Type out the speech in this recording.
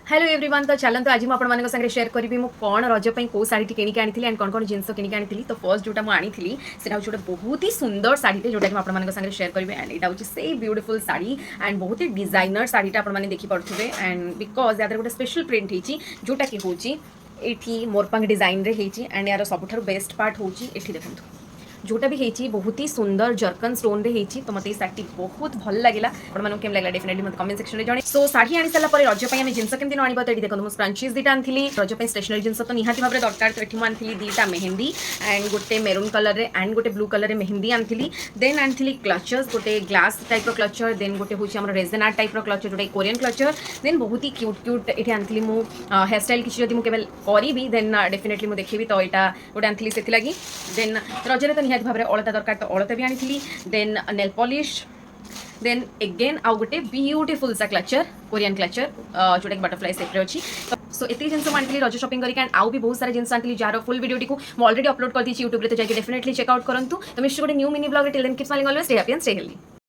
Hello everyone तो चलते आज मुझे सागे शेयर करी मु कौन रज कौ शाढ़ी किनिक आनी एंड कौन कौन जिन किनिक आनी तो फर्स्ट जोटा मुझे से गोटे बहुत ही सुंदर शाढ़ी जोटा कि आपको सागे शेयर करी एंड यहाँ हूँ से ब्यूटीफुल शाढ़ी एंड बहुत ही डिजाइनर शाढ़ीटा आपने देखिपे एंड बिकज या गोटे स्पेशल प्रिंट होती जोटा कि हूँ ये मोरपंख डिजाइन एंड यार सबुठ बेस्ट पार्ट हूँ ये देखो जोटा भी होती बहुत ही सुंदर जर्कन स्टोन रे होती तो मतलब शाढ़ी बहुत भल लगे आपको केम लगे डेफिनेटली मतलब कमेंट सेक्शन में जन सो शाढ़ी आनी सारा रज आम जिनस केमती आने तो ये देखो मुझे स्क्रंचीज दुटा आनी रज स्टेशनरी जिन तो निहाती भाव में दरकार तो ये आनी दुटा मेहंदी एंड गोटे मेरून कलर एंड गोटे ब्लू कलर मेहंदी आनी देन आनी क्लचर्स गोटे ग्लास टाइप क्लचर देन गोटे हूँ रेजन आर्ट टाइप क्लचर जोटा कोरियन क्लचर देन बहुत ही क्यूट क्यूट ये आनी हेयर स्टाइल किसी जब मुझे करी देन डेफिनेटली मुझे देखी तो यहाँ गोटे आनी से देन रजरे तो निहाती भाव में अलता दरकार तो अलता भी आनी then nail polish then again आउ गोटे ब्यूटीफुल सा क्लचर कोरियन क्लचर जोटा कि बटरफ्लाई सेप अच्छी सो ये जिन आनी रज शॉपिंग करके एंड आउ भी बहुत सारे जिन आनी जार फुल वीडियो को ऑलरेडी अपलोड कर दी यूट्यूब तो जाकर डेफिनेटली चेकआउट करूँ तो मिश्र गोटे new mini blog till then keep smiling always stay happy and stay healthy.